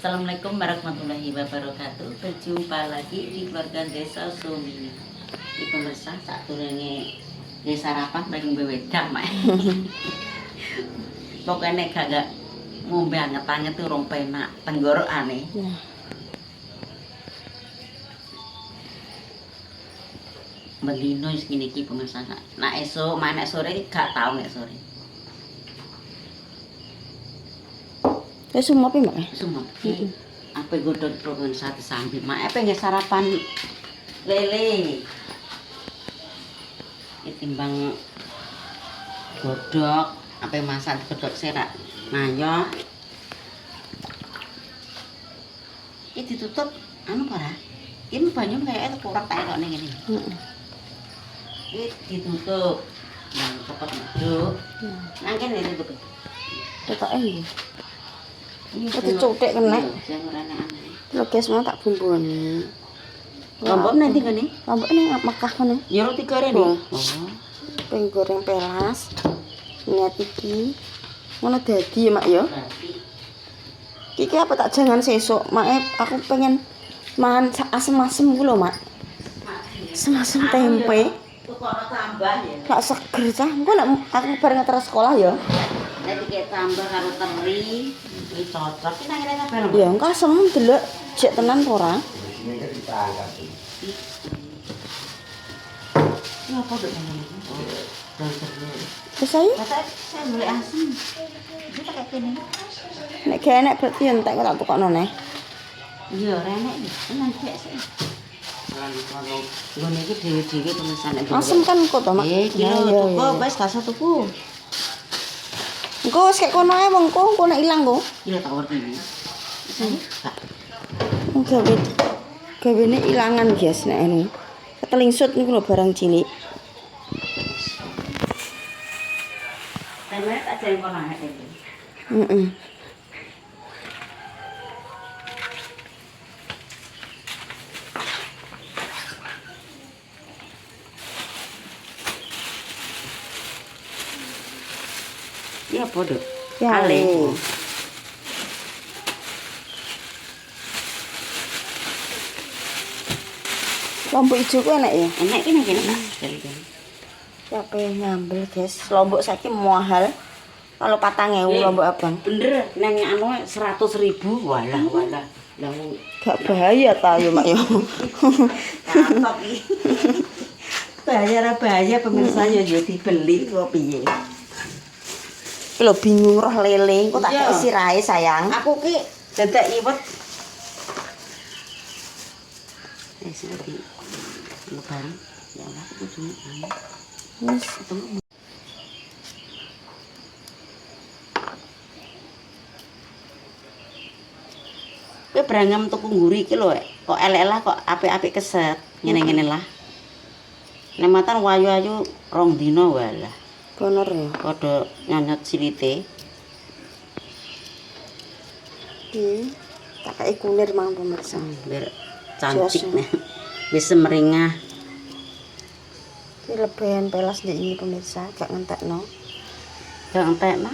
Assalamualaikum warahmatullahi wabarakatuh. Berjumpa lagi di keluarga Desa Sumini. Di pemirsa saat turunnya desa sarapan paling bewedak mak. Pokoknya kagak ngombe anget-anget tuh rong penak tenggorokane. Mendino segini ki pemirsa. Nah esok mana sore gak tau nek sore. Semua apa mak? Semua. Apa godot program satu sambil mak apa nggak sarapan lele. Timbang godok apa masak godok serak mayo. Ini ditutup anu para. Ini banyak kayak itu kurang tak elok nih ini. Ini ditutup. Nah, cepat masuk. Nangken ini tutup. Tetok ini. Itu cutek kena. Lo guys mau tak bumbuni. Lombok nanti kan nih? Lombok ini Mekah kan nih? Ya roti goreng nih. Pengen goreng pelas. Niat iki. Ngono dadi mak ya. Iki apa tak jangan sesuk, mak aku pengen makan asem-asem ku lho, mak. Asem-asem tempe. Kok tambah ya? Gak seger cah. Engko nek aku bareng terus sekolah ya. Nek iki tambah karo teri, iki cocok. Ki nang ngene kabeh lho. Ya engko asem delok jek tenan apa ora? Ya apa dok ngene? Wis ayo. Saya boleh asem. Iki tak kayak kene. Nek gak enak berarti entek kok tak tukokno neh. Iya, renek iki. Nanti sik. Lho niki dhewe-dhewe pemesan nek. Asem kan kok to, mak. Kilo tuku wis gak usah tuku. Engko wis kek kono ae wong engko nek ilang kok. Iya tak ngerti iki. Gawene ilangan guys nek anu. Ketelingsut niku lho barang cilik. Temene tak jare kono ae. Heeh. Iya podo. Ya. Ale. Lombok ijo ku enak ya? Enak ki nang kene, Pak. Siapa yang ngambil guys? Lombok saiki mahal. Kalau 4.000 lombok abang. Bener, nang anu 100.000. Walah. Lah Gak bahaya ta yo mak yo. kapok iki. Bahaya pemirsa yo dibeli kok piye. Iki lho bingung roh lele, kok tak Iya. kei sirahe sayang. Aku ki dadak iwet. Wis ngerti. Lebaran. Ya Allah, aku kudu anu. Wis. Ketemu. Kowe berangam tuku ngguri iki lho, kok elek lah kok apik-apik keset. Ngene-ngene lah. Nek matan wayu-ayu 2 dina walah. Bener ya. Padha nyanyot silite. Tak kei kunir mang pemirsa. Biar cantik Jos. nih. Bisa meringah. Ini lebihan pelas di ini pemirsa, gak ngentekno. Gak entek mah.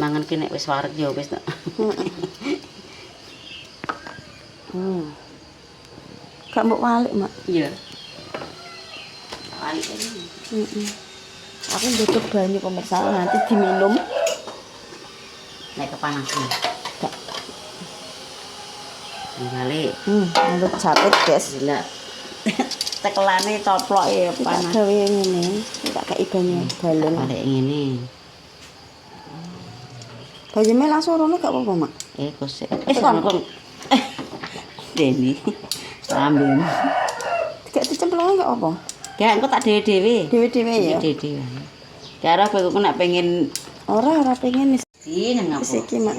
Mangan ki nek wis wareg ya wis. Gak mbok walik, mak. Iya. Wali ini. Aku nduduh banyu pemirsa nanti diminum. Nek kepanasan. Gak. Balik. Untuk capit guys. Gila. Tekelane coplok ya Tak panas. gawe ngene, tak kei banyu galon. Balik ngene. Banyu langsung rono gak apa-apa, mak. Kosek. Kon. Deni. Rambung. Gak dicemplung gak apa. Gak engko tak dhewe-dhewe. Dewe-dewe ya. Dhewe-dhewe. Karo aku nak pengen Ora pengen wis nang apa? iki, mak.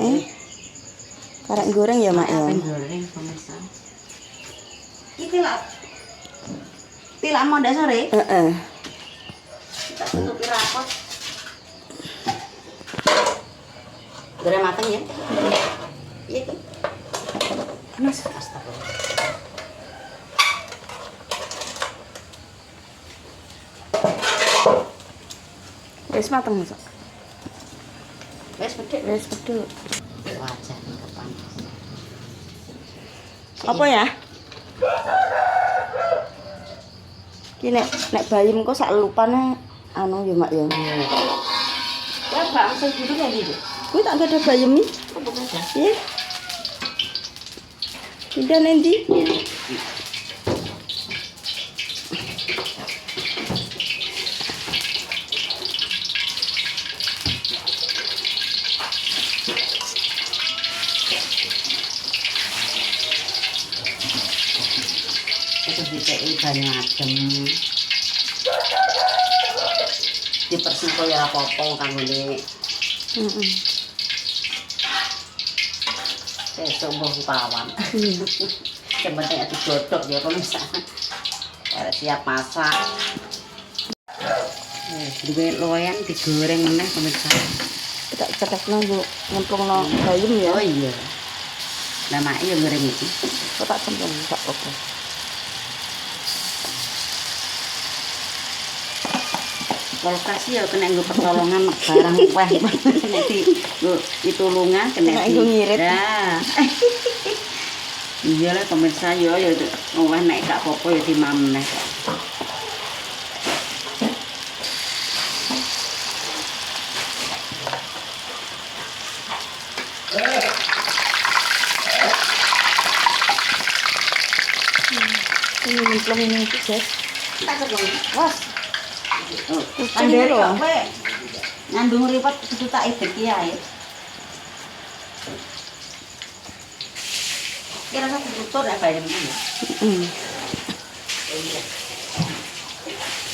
Karek goreng ya, mak ya. Goreng pemirsa. Iki lah. Tilak mau ndak sore? Heeh. Kita tutupi rapot. Goreng mateng ya. Iya tuh. Mas, Astagfirullah. wis mateng, Mas. Wis wis pedhek. Wis pedhek. Wajar kepanas. Apa ya? Ki nek bayem kok sak lupane anu ya Mak ya. Ya Pak, saya duduk ya gitu. Kuwi tak ada bayem iki. Apa aja? Iya. Pindah nanti. Terus diceki banyu adem. Dipersuko ya apa-apa kanggone. Heeh. Sesuk mbah pawon. Iya. Yang penting ada godok ya kalau misalnya siap masak. Duwe loyang digoreng meneh pemirsa. Cetak nang nyemplungno bayem ya. Oh iya. Namanya ya goreng iki. Kok tak cemplung tak apa. Kulkas ya kena nggo pertolongan barang weh. Nek ditulungan kena nggo ngirit. Nah. Iya lah pemirsa ya weh nek gak apa-apa ya dimam neh. Ini nyemplung ini guys. Tak ketemu. Was. Kucing lho. Ngandung ripat kudu tak edek ya. Kira-kira tutur ya bayam iki. Heeh.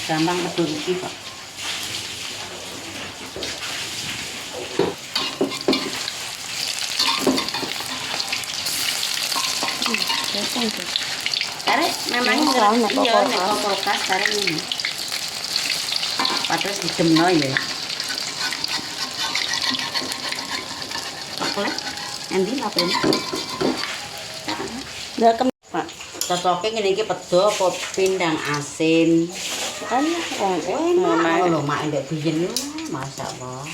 Gampang medun iki kok. Tarik memangnya nek iya nek kulkas tarik ini. Padahal didemno ya. Oke. Endi apa ini? Lah Pak, cocoke ngene iki pedo apa pindang asin? kan wong Enak lho mak ndek biyen masyaallah.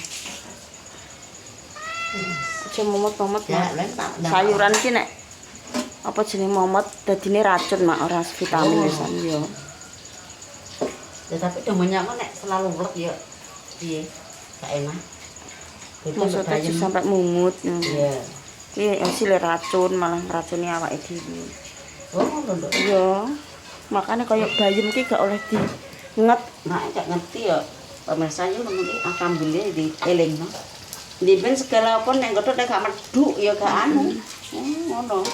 aja momot-momot Ya, Mak. lha tak Sayuran ki nek apa jeneng momot dadine racun Mak ora vitamin Oh. wisan yo. Ya tapi demennya kok nek selalu welet ya piye? Gak enak. Itu Maksudnya bayam. sampai mungut. Iya. Ki hasil racun malah racuni awake dhewe. Oh, lho. Iya. Makanya kayak bayem ki gak oleh diinget. Mak gak ngerti ya. Pemirsa yo ngerti alhamdulillah di elingno. Diben segala pun nek godhok nek gak medhuk ya gak anu. Ngono.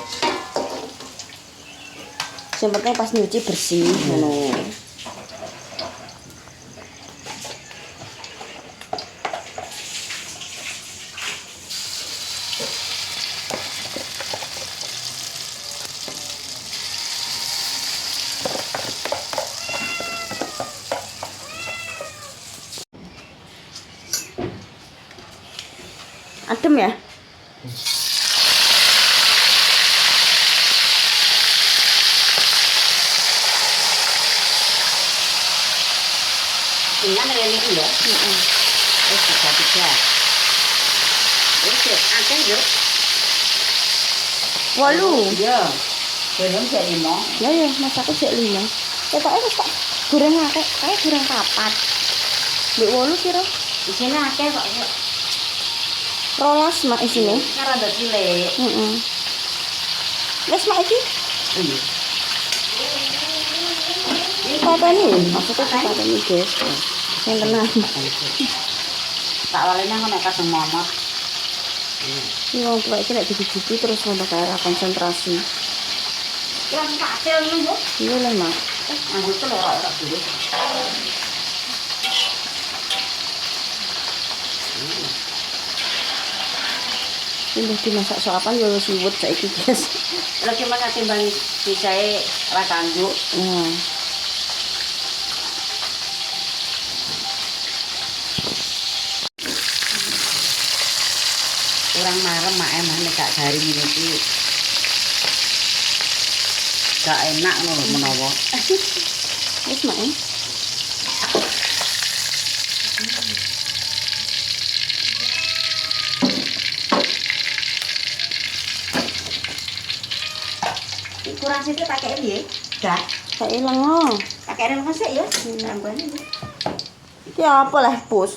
Sing penting pas nyuci bersih ngono. Adem ya? Tinggal ngene iki ya. Heeh. Wis tiga. Wis akeh yo. 8. Iya. Belum jek 5. Ya ya, Mas aku sik 5. Ketoke wis tak goreng akeh, kae goreng 4. Mbek 8 kira. Isine akeh kok. 12 Mak isine. Karo ndak cilik. Heeh. Wes Mak iki Iya. pateni, maksudnya pateni guys. Yang tenang. Tak walene kok nek kadung momot. Ini wong tuwa iki lek dicuci terus ngono kae ra konsentrasi. Yang tak hasil nunggu. Iya lah Mak. Anggo telur dulu. Ini dimasak soapan ya wis siwet saiki guys. Lha gimana timbang dicae ra kanggo. Nah. Kurang marem mak emah nek gak garing ngene iki. Gak enak ngono menawa. Wis Mak. kurang sithik tak kei piye? Dah, Tak ilang oh. tak kei rene sik ya. Tambane. Iki apa lah, Pus?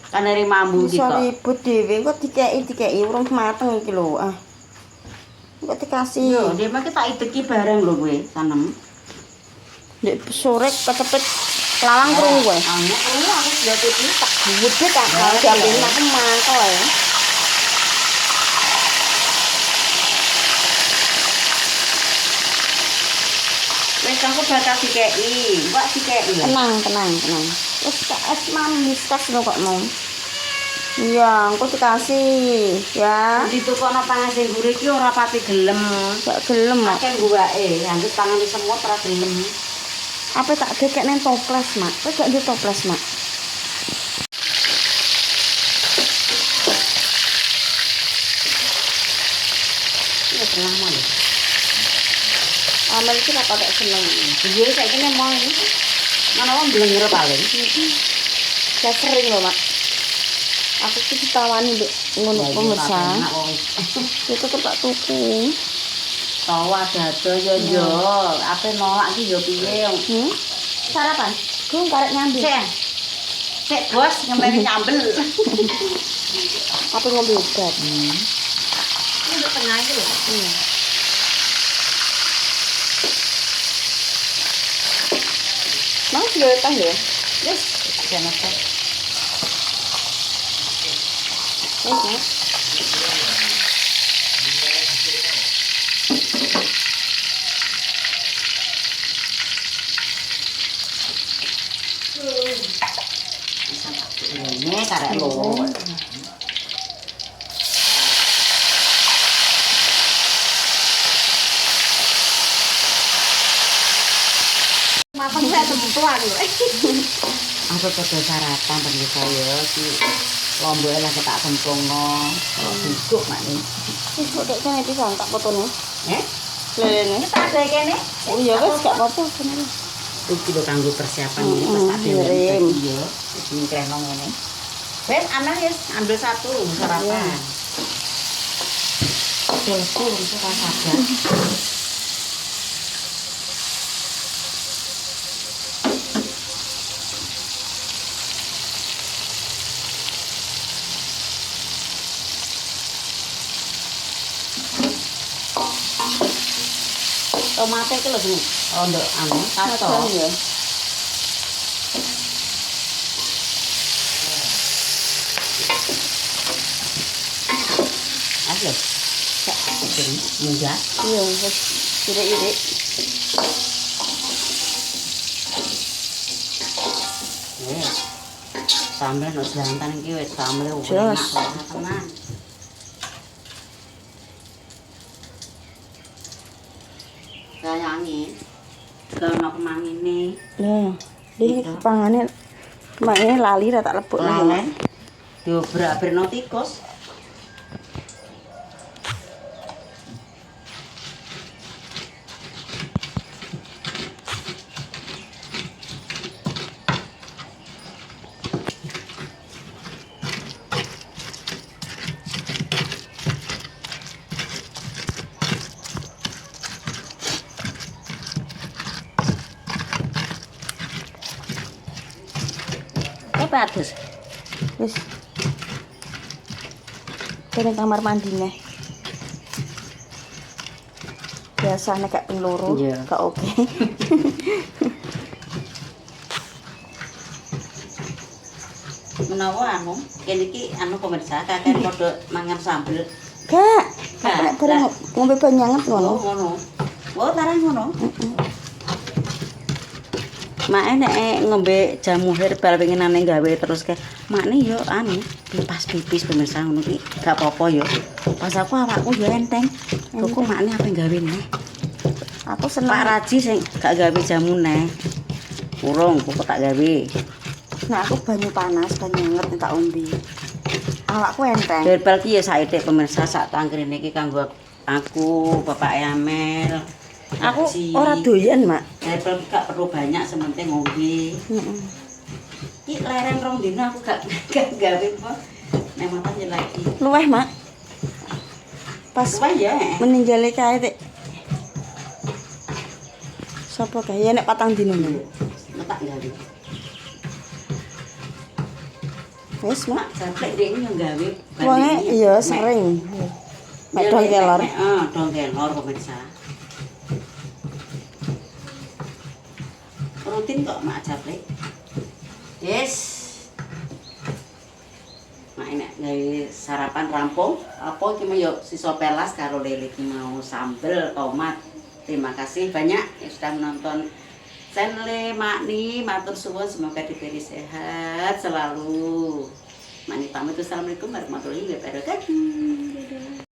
Kan dari mambu iki Bisa kok. ribut dhewe kok dikeki urung mateng iki lho. Ah. Kok dikasih. Yo, dia mah tak ideki bareng lho kowe, tanem. Ndek sore kecepet lawang krungu kowe. Anu, aku sudah pipi tak Gede tak Ya, jam iya. 5 aku mantau ya. wis aku bakal dikei. Mbak dikei. Tenang. Wis tak es manis tas lho kok mau. Iya, engko dikasih ya. Ditukokno pangan sing gurih iki ora pati gelem. Gak gelem, Mak. Akeh guwake, anggo pangan semua ora gelem. Apa tak dekek nang toples, Mak? Kok gak di toples, Mak? Ya lama lho. Amal iki tak pakai seneng. Iya saiki nek mau ini. Mana wong blenger paling. Saya sering loh, Mak. Aku tuh ditawani mbek ngono pemirsa. Itu tuh tak tuku. Tawa dado yo. Ape nolak iki yo piye? Sarapan. Gue karek nyambi. Sik bos ngembeni nyambel. Apa ngombe obat? Ini tengah iki lho. Mas sudah tah ya? Wis, jane kok. Mas. Ini karek lho. Makan saya tempuan lho. Aku padha sarapan ben saya iki lomboke lagi tak sempurna. Cukup mak nih. Wis kok dek kene pisan tak fotone. Lelene. Tak ada kene. Oh iya wis gak apa-apa kene. Iki lho kanggo persiapan ini pas tak ngirim. Iya, nyingkrehno ngene. Wes ana wis ambil satu sarapan. Delku bisa saja. Tomate iki lho, Bu. Rondo anu, tato. Ya. Ayo. Cek ini munggah. Iya wis irik-irik. Sambel nek selantan iki wis sambel Jelas. tenan. Sayangin. Kalau pemangine. Nah, ini pangane kemangane lali ra tak lebok Lalen. Diobrak-abrikno tikus. Apa adus? Wis. Kene kamar mandine. Biasa nek gak ping loro, Iya. gak oke. Menawa anu, kene iki anu pemirsa, kakek padha mangan sambel. Gak. Gak, Nek bareng ngombe banyanget ngono. Ngono. Oh, tarang ngono. Mak nek ngombe jamu herbal pengenane gawe terus ke makne yo anu lepas pipis pemirsa ngono ki gak apa-apa yo. Pas aku awakku yo enteng. Kok makne apa gawe neh. Aku Pak seneng. Raji sing gak gawe jamu neh. Urung kok tak gawe. Nah, aku banyu panas, banyu anget tak ombe. Awakku enteng. Herbal ki ya saithik pemirsa sak tangkrene iki kanggo aku, Bapak Amel. Aku Raji. ora doyan, Mak. Herbal gak perlu banyak sementing ngombe. Heeh. Iki leren rong dino aku gak gawe apa. Nek mapan lagi. Luweh, Mak. Pas Wah ya. meninggal kae Tik. Sapa kae ya nek patang dino. Letak gawe. Wis, Mak. Mak sampai dia yang gawe. Wonge iya sering. Mek dong kelor. Heeh, dong kelor pemirsa. Rutin kok mak Japlek. Yes. Mak enak gawe sarapan rampung. Apa iki yo sisa pelas karo lele iki mau sambel tomat. Terima kasih banyak yang sudah menonton channel Makni. Matur suwun semoga diberi sehat selalu. Makni pamit. Assalamualaikum warahmatullahi wabarakatuh.